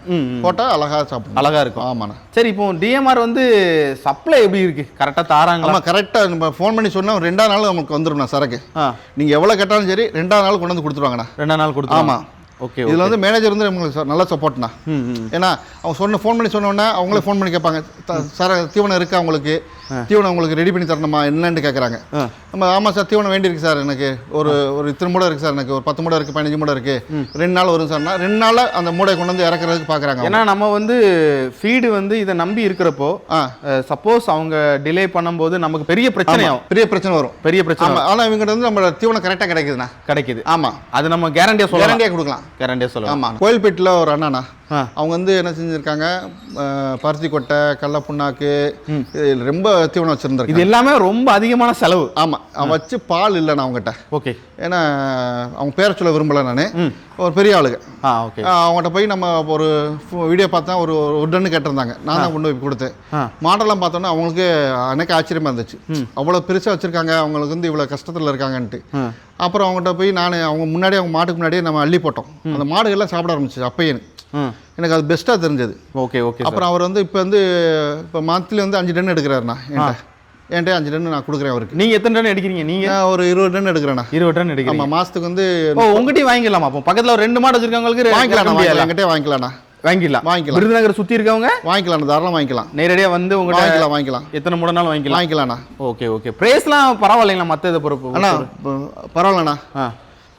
போட்டால் அழகாக சாப்பிடும். அழகாக இருக்கும். ஆமாண்ணா. சரி, இப்போ டிஎம்ஆர் வந்து சப்ளை எப்படி இருக்கு? கரெக்டாக தாராங்களா? ஆமாம், கரெக்டாக நம்ம ஃபோன் பண்ணி சொன்னால் 2ஆம் நாள் நமக்கு வந்துடும்ண்ணா சரக்கு. நீங்கள் எவ்வளோ கேட்டாலும் சரி 2ஆம் நாள் கொண்டு வந்து கொடுத்துருவாங்கண்ணா. 2ஆம் நாள் கொடுத்துருவாங்க. ஆமாம். ஓகே. இதில் வந்து மேனேஜர் வந்து நம்மளுக்கு நல்ல சப்போர்ட்ண்ணா. ஏன்னா அவங்க ஃபோன் பண்ணி சொன்னோன்னே அவங்களே ஃபோன் பண்ணி கேட்பாங்க, சார் தீவனம் இருக்குது அவங்களுக்கு, தீவனம் உங்களுக்கு ரெடி பண்ணி தரணுமா என்னன்னு கேட்குறாங்க. நம்ம ஆமாம் சார் தீவனம் வேண்டியிருக்கு சார், எனக்கு ஒரு இத்தனை மூடை இருக்குது சார், எனக்கு ஒரு 10 மூடை இருக்குது, 15 மூடை இருக்குது, 2 நாள் வரும் சார்னா 2 நாளில் அந்த மூடை கொண்டு வந்து இறக்குறதுக்கு பார்க்குறாங்க. ஏன்னா நம்ம வந்து ஃபீடு வந்து இதை நம்பி இருக்கிறப்போ சப்போஸ் அவங்க டிலே பண்ணும்போது நமக்கு பெரிய பிரச்சனை வரும். பெரிய பிரச்சனை. ஆனால் இவங்க வந்து நம்ம தீவனம் கரெக்டாக கிடைக்குது. ஆமாம். அது நம்ம கேரண்டியாக கொடுக்கலாம். சொல்லலாம். ஆமாம். கோயில்பேட்டில் ஒரு அண்ணாண்ணா, அவங்க வந்து என்ன செஞ்சுருக்காங்க, பருத்தி கொட்டை, கடல புண்ணாக்கு, ரொம்ப தீவனம் வச்சுருந்தாங்க. இது எல்லாமே ரொம்ப அதிகமான செலவு. ஆமாம். அவன் வச்சு பால் இல்லைண்ணா அவங்ககிட்ட. ஓகே. ஏன்னா அவங்க பேரை சொல்ல விரும்பலை நான், ஒரு பெரிய ஆளுங்க. ஓகே. அவங்ககிட்ட போய் நம்ம ஒரு வீடியோ பார்த்தா ஒரு டன்னு கேட்டிருந்தாங்க. நான் தான் கொண்டு போய் கொடுத்தேன். மாடெல்லாம் பார்த்தோன்னா அவங்களுக்கு எனக்கு ஆச்சரியமாக இருந்துச்சு. அவ்வளோ பெருசாக வச்சுருக்காங்க, அவங்களுக்கு வந்து இவ்வளோ கஷ்டத்தில் இருக்காங்கன்ட்டு. அப்புறம் அவங்ககிட்ட போய் அவங்க மாட்டுக்கு முன்னாடியே நம்ம அள்ளி போட்டோம். அந்த மாடுகள்லாம் சாப்பிட ஆரம்பிச்சு. அப்பயே எனக்கு அது பெஸ்ட்டாக தெரிஞ்சது. Okay okay. அப்புறம் அவர் வந்து இப்போ மந்த்லி வந்து 5 டன் எடுக்கிறாருண்ணா. என்கிட்ட 5 டன் நான் கொடுக்குறேன் அவருக்கு. நீங்கள் எத்தனை டன் எடுக்கிறீங்க? நீங்கள் ஒரு 20 டன் எடுக்கிறேண்ணா. 20 டன் எடுக்கிறேன். ஆமாம். மாதத்துக்கு வந்து உங்கள்கிட்டயும் வாங்கிக்கலாமா? அப்போ பக்கத்தில் ஒரு 2 மாடு வச்சுருக்கவங்களுக்கு வாங்கிக்கலாம். என்கிட்டே வாங்கிக்கலாண்ணா. வாங்கிக்கலாம். விருதுநகர் சுற்றி இருக்கவங்க வாங்கிக்கலாம், தாராளமாக வாங்கிக்கலாம். நேரடியாக வந்து உங்கள்கிட்ட வாங்கிக்கலாம். எத்தனை மூடனாலும் வாங்கிக்கலாம்ண்ணா. Okay okay. ப்ரைஸ்லாம் பரவாயில்லைங்களா மற்ற இதை பொறுப்பு? அண்ணா பரவாயில்லண்ணா.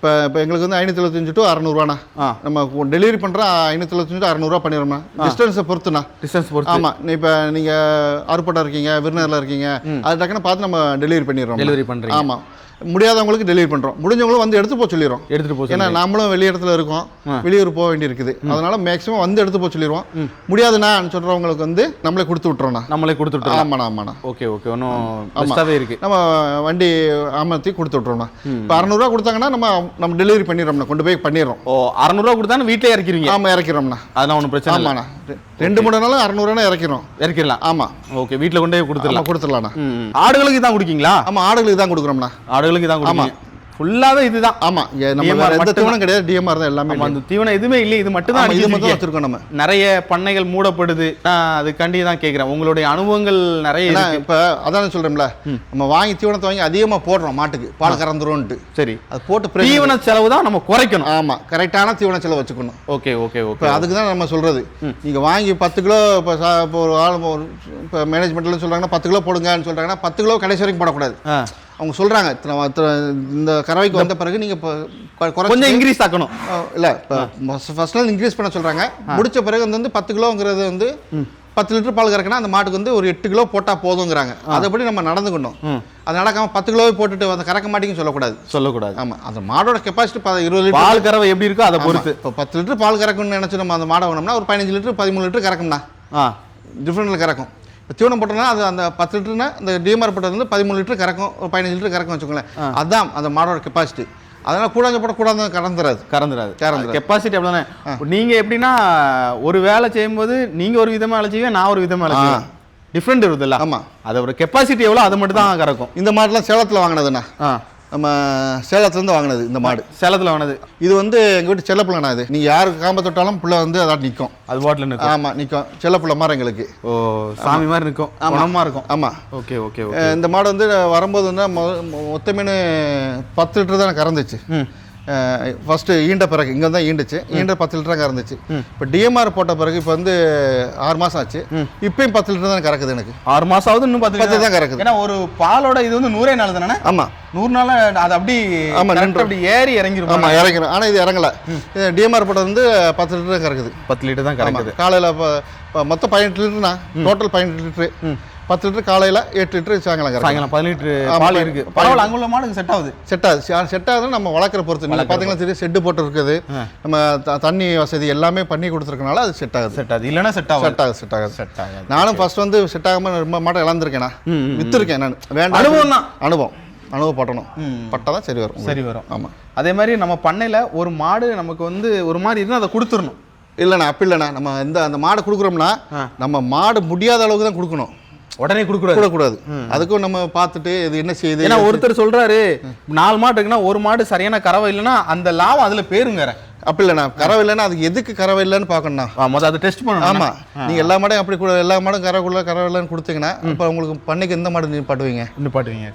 இப்போ எங்களுக்கு வந்து 575 to 600 நம்ம டெலிவரி பண்ணுற 575 to 600 பண்ணிடுறோம்ண்ணா. டிஸ்டன்ஸை பொறுத்துண்ணா. ஆமாம். இப்போ நீங்கள் அருப்பட்டா இருக்கீங்க, விருதுநகரில் இருக்கீங்க, அது டக்குன்னு பார்த்து நம்ம டெலிவரி பண்ணிடுறோம். ஆமாம். முடியாதவங்களுக்கு டெலிவரி பண்ணுறோம். முடிஞ்சவங்களும் வந்து எடுத்து போக சொல்லிடுவோம். ஏன்னா நம்மளும் வெளி இடத்துல இருக்கோம், வெளியூர் போக வேண்டி இருக்குது. அதனால மேக்ஸிமம் வந்து எடுத்து போக சொல்லிடுவோம். முடியாதுண்ணா சொல்கிறவங்களுக்கு வந்து நம்மளே கொடுத்து விட்டுறோம். ஆமாண்ணா. Okay okay. ஒன்றும் பெஸ்ட்டாகவே இருக்குது. நம்ம வண்டி அமர்த்தி கொடுத்து விட்றோம்ண்ணா. இப்போ 600 கொடுத்தாங்கன்னா நம்ம டெலிவரி பண்ணிடுறோம்ண்ணா, கொண்டு போய் பண்ணிடுறோம். 600 கொடுத்தா வீட்டிலே இறக்கிறீங்க? ஆமாம், இறக்கிறோம்ண்ணா. அதெல்லாம் ஒன்றும் பிரச்சனை இல்லை. ஆமாண்ணா. 2-3 நாள் 600 இறக்கிடலாம். ஆமாம். ஓகே. வீட்டில் கொண்டு போய் கொடுத்துடலாம்ண்ணா. கொடுத்துடலாண்ணா. ஆடுகளுக்கு தான் கொடுக்கீங்களா? ஆமாம், ஆடுகளுக்கு தான் கொடுக்குறோம்ண்ணா. ஆடுகளுக்கு தான் கொடுக்குறோம். ஃபுல்லாவே இதுதான். ஆமா, நம்ம வேற எந்த தீவனம் கிடையாது, டிஎம்ஆர் தான் எல்லாமே. அந்த தீவனம் எதுவுமே இல்லை, இது மட்டும் தான். இது மட்டும் வச்சிருக்கோம் நம்ம. நிறைய பண்ணைகள் மூடப்படுது, நான் அதுக்காண்டி தான் கேட்குறேன். உங்களுடைய அனுபவங்கள் நிறைய இருக்கு. இப்போ அதான் சொல்றேன்ல, நம்ம வாங்கி தீவனத்தை வாங்கி அதிகமாக போடுறோம் மாட்டுக்கு, பால் கறந்துரும்ன்ட்டு. சரி, அது போட்டு தீவன செலவு தான் நம்ம குறைக்கணும். ஆமா, கரெக்டான தீவன செலவு வச்சுக்கணும். Okay okay okay. இப்போ அதுக்கு தான் நம்ம சொல்றது, நீங்க வாங்கி 10 கிலோ இப்போ ஒரு ஆள் இப்போ மேனேஜ்மெண்ட்ல சொல்றாங்கன்னா 10 கிலோ போடுங்கன்னு சொல்றாங்கன்னா 10 கிலோ கடைசி வரைக்கும் போடக்கூடாது. அவங்க சொல்றாங்க இந்த கறவைக்கு வந்த பிறகு நீங்க கொஞ்சம் இன்க்ரீஸ் ஆக்கணும். இல்ல, இப்போ ஃபர்ஸ்ட் நாள் இன்க்ரீஸ் பண்ண சொல்றாங்க. முடிச்ச பிறகு வந்து 10 கிலோங்கிறது வந்து 10 லிட்டர் பால் கறக்குன்னா அந்த மாட்டுக்கு வந்து ஒரு 8 கிலோ போட்டா போதுங்கிறாங்க. அதுபடி நம்ம நடந்துக்கணும். அது நடக்காம 10 கிலோவை போட்டுட்டு அந்த கறக்க மாட்டேங்குன்னு சொல்லக்கூடாது. ஆமா, அந்த மாடோட கெப்பாசிட்டி 20 லிட்டர் பால் கறவை எப்படி இருக்கோ அதை பொறுத்து. இப்போ 10 லிட்டர் பால் கறக்கணும்னு நினைச்சு நம்ம அந்த மாடை வாங்கினோம்னா ஒரு 15 லிட்டர் 13 லிட்டர் கறக்கும்னா டிஃப்ரெண்ட்ல கறக்கும். தீவனம் போட்டோம்னா அது அந்த 10 லிட்டர்னா அந்த டிஎம்ஆர் போட்டது வந்து 13 லிட்டர் கறக்கும், ஒரு 15 லிட்டர் கறக்கும் வச்சுக்கோங்களேன். அதுதான் அந்த மாடோட கெப்பாசிட்டி. அதனால கூடாஞ்ச போட கூடாது கறந்துராது. கெப்பாசிட்டி அப்படிதானே. நீங்க எப்படின்னா ஒரு வேலை செய்யும்போது நீங்க ஒரு விதமா வேலை செய்வீங்க, நான் ஒரு விதமா வேலை செய்வேன். டிஃப்ரெண்ட் இருக்குதுல்ல. ஆமா, அதோட கெப்பாசிட்டி எவ்வளோ அது மட்டும் தான் கறக்கும். இந்த மாடுலாம் சேலத்தில் வாங்கினதுண்ணா, நம்ம சேலத்துலேருந்து வாங்கினது. இந்த மாடு சேலத்தில் வாங்கினது. இது வந்து எங்கள் வீட்டு செல்லப்பிள்ளைண்ணா. இது நீங்கள் யாருக்கு காம்ப தொட்டாலும் பிள்ளை வந்து அதான் நிற்கும், அது பாட்டில் நிற்கும். ஆமாம், நிற்கும். செல்லப்பிள்ளை மாதிரி எங்களுக்கு. ஓ, சாமி மாதிரி நிற்கும், குணமாக இருக்கும். ஆமாம். Okay okay. இந்த மாடு வந்து வரும்போது வந்து மொத்த மீன் 10 லிட்டர் தான் கறந்துச்சு. ஃபர்ஸ்ட் ஈண்ட பிறகு இங்கே தான் ஈண்டுச்சு. 10 லிட்டராக கறந்துச்சு. இப்போ டிஎம்ஆர் போட்ட பிறகு இப்போ வந்து 6 மாதம் ஆச்சு. இப்பயும் 10 லிட்டர் தான் கறக்குது. எனக்கு 6 மாதம் ஆகுது, இன்னும் 10 தான் கறக்குது. ஏன்னா ஒரு பாலோட இது வந்து 100 நாள் தானே. ஆமாம், 100 நாள் அது அப்படி. ஆமாம், அப்படி ஏறி இறங்கிடும். ஆமாம், இறங்கிடும். ஆனால் இது இறங்கலை. டிஎம்ஆர் போட்டது வந்து 10 லிட்டர் தான் கறக்குது. 10 லிட்டர் தான் கறக்குது. காலையில் மொத்தம் 18 லிட்டர்னா டோட்டல் 18 லிட்டரு. 10 லிட்டர் காலையில், 8 லிட்டர் சாயங்காலம் 10 லிட்டர் பால் இருக்கு. பரவாயில்ல, அங்குள்ள மாடுக்கு செட் ஆகுது. நம்ம வளர்க்குற பொறுத்து. நீங்கள் பார்த்தீங்கன்னா தெரியும், ஷெட்டு போட்டு இருக்குது, நம்ம தண்ணி வசதி எல்லாமே பண்ணி கொடுத்துருக்கனால அது செட் ஆகுது. இல்லைன்னா செட் ஆகாது. நானும் ஃபர்ஸ்ட் வந்து செட் ஆகாம ரொம்ப மாட்டை இழந்திருக்கேன். வித்துருக்கேன் நான். வேண்டாம், அனுபவம் பட்டால் தான் சரி வரும். ஆமாம். அதே மாதிரி நம்ம பண்ணையில் ஒரு மாடு நமக்கு வந்து ஒரு மாதிரி இருந்தால் அதை கொடுத்துடணும். இல்லைண்ணா, அப்படி இல்லைண்ணா. நம்ம அந்த மாடை கொடுக்குறோம்னா நம்ம மாடு முடியாத அளவுக்கு தான் கொடுக்கணும். உடனே கொடுக்கூடாது. அதுக்கும் நம்ம பார்த்துட்டு இது என்ன செய்யுது. ஏன்னா ஒருத்தர் சொல்றாரு 4 மாடு இருக்குன்னா ஒரு மாடு சரியான கறவை இல்லைன்னா அந்த லாபம் அதுல பேருங்கிற. அப்படி இல்லைண்ணா, கறவை இல்லைன்னா அதுக்கு எதுக்கு கறவை இல்லைன்னு பார்க்கணும்ண்ணா. முதல்ல அதை டெஸ்ட் பண்ணணும். ஆமாம், நீங்கள் எல்லா மாடையும் அப்படி கூட எல்லா மாடும் கறவை இல்லைன்னு கொடுத்தீங்கன்னா இப்போ உங்களுக்கு பண்ணைக்கு எந்த மாடு நிப்பாட்டுவீங்க?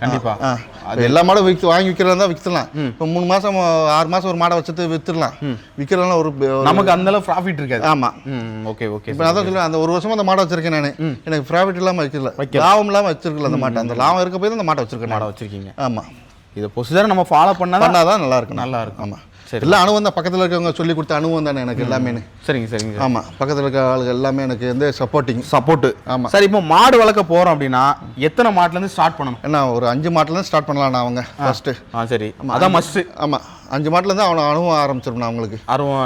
கண்டிப்பாக. அது எல்லா மாடும் வாங்கி விற்கிறதா தான் விற்கலாம். இப்போ 3 மாதம் 6 மாதம் ஒரு மாடை வச்சுட்டு விற்றுடலாம். விற்கிறதுலாம் ஒரு நமக்கு அந்த அளவு ப்ராஃபிட் இருக்காது. ஆமாம். ஓகே. இப்போ நான் தான் சொல்லுவேன், அந்த 1 வருஷமா அந்த மாடை வச்சிருக்கேன் நான். எனக்கு ப்ராஃபிட் இல்லாமல் வைக்கல, லாபம் இல்லாமல் வச்சிருக்கல அந்த மாட்டை. அந்த லாபம் இருக்க போய் தான் அந்த மாட்டை வச்சிருக்கீங்க. ஆமாம், இதை ப்ரொசீஜரை நம்ம ஃபாலோ பண்ணாதான் நல்லா இருக்கும். ஆமாம். எல்லாம் அனுபவம் தான். பக்கத்தில் இருக்கவங்க சொல்லி கொடுத்த அனுபவம் தானே எனக்கு எல்லாமே. சரிங்க. ஆமாம், பக்கத்தில் இருக்க ஆளுகள் எல்லாமே எனக்கு வந்து சப்போர்ட்டு. ஆமாம். சரி, இப்போ மாடு வளர்க்க போகிறோம் அப்படின்னா எத்தனை மாட்டுலேருந்து ஸ்டார்ட் பண்ணணும்? ஏன்னா ஒரு 5 மாட்டுலேருந்து ஸ்டார்ட் பண்ணலாம் அவங்க ஃபர்ஸ்ட்டு. சரி, அதான் மஸ்ட்டு. ஆமாம், 5 மாட்டுலேருந்து அவனை அனுபவம் ஆரம்பிச்சிருக்கணும் அவங்களுக்கு.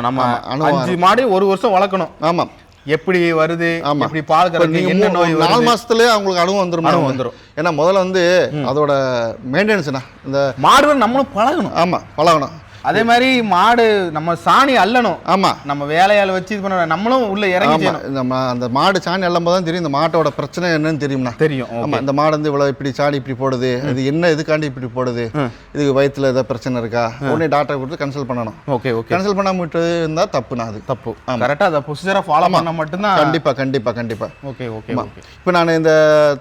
நம்ம 5 மாடு 1 வருஷம் வளர்க்கணும். ஆமாம். எப்படி வருது, எப்படி பால் கறக்குது, என்ன நோய், 4 மாசத்துலயே அவங்களுக்கு அனுபவம் வந்துடும். ஏன்னா முதல்ல வந்து அதோட மெயின்டெனன்ஸ்னா இந்த மாடு நம்மளும் பழகணும். ஆமாம், பழகணும். அதே மாதிரி மாடு நம்ம சாணி அள்ளணும். ஆமாம், நம்ம வேலையால் வச்சு இது பண்ண நம்மளும் உள்ள இறங்கி நம்ம அந்த மாடு சாணி அள்ளும் போது தான் தெரியும் இந்த மாட்டோட பிரச்சனை என்னன்னு தெரியும். ஆமாம், இந்த மாடு வந்து இவ்வளோ இப்படி சாணி இப்படி போடுது, இது என்ன இதுக்காண்டி இப்படி போடுது, இதுக்கு வயிற்றுல ஏதாவது பிரச்சனை இருக்கா, உடனே டாக்டரை கொடுத்து கன்சல்ட் பண்ணணும். ஓகே. கன்சல்ட் பண்ணாம விட்டு இருந்தால் தப்புனா அது தப்பு. கரெக்டாக அதை ப்ரொசீஜராக ஃபாலோ பண்ண மட்டும்தான். கண்டிப்பாக. ஓகே. இப்போ நான் இந்த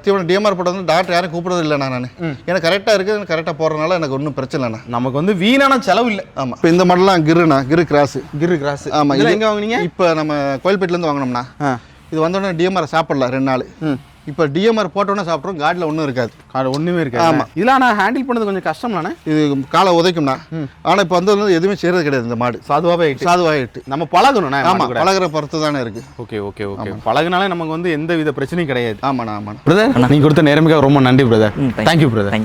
தீவனம் டிஎம்ஆர் போட்டது வந்து டாக்டர் யாரும் கூப்பிடுறது இல்லை. நான் எனக்கு கரெக்டாக இருக்குது, கரெக்டாக போடுறதுனால எனக்கு ஒன்றும் பிரச்சனை இல்லைண்ணா. நமக்கு வந்து வீணான செலவு இல்லை. ஆமாம். இப்போ இந்த மாடலாம் கிரு கிராஸ். ஆமாம். இது எங்கே வாங்கினீங்க? இப்போ நம்ம கோயில்பேட்டிலேருந்து வாங்கினோம்னா இது வந்தோடனே டிஎம்ஆர் சாப்பிடல 2 நாள். இப்போ டிஎம்ஆர் போட்டோன்னே சாப்பிட்றோம், காட்டில் ஒன்றும் இருக்காது. ஒன்றுமே இருக்காது. ஆமாம். இதெல்லாம் நான் ஹேண்டில் பண்ணது கொஞ்சம் கஷ்டம்லாண்ணே. இது காலை உதைக்கும்ண்ணா. ஆனால் இப்போ வந்து எதுவுமே செய்கிறது கிடையாது. இந்த மாடு சாதுவாகிட்டு நம்ம பழகணும். ஆமாம், பழகிற பொறுத்து தானே இருக்குது. ஓகே. பழகினாலே நமக்கு வந்து எந்த வித பிரச்சனையும் கிடையாது. ஆமாண்ணா. பிரதர், நீங்கள் கொடுத்த நேரமுக்காக ரொம்ப நன்றி பிரதர். Thank you brother.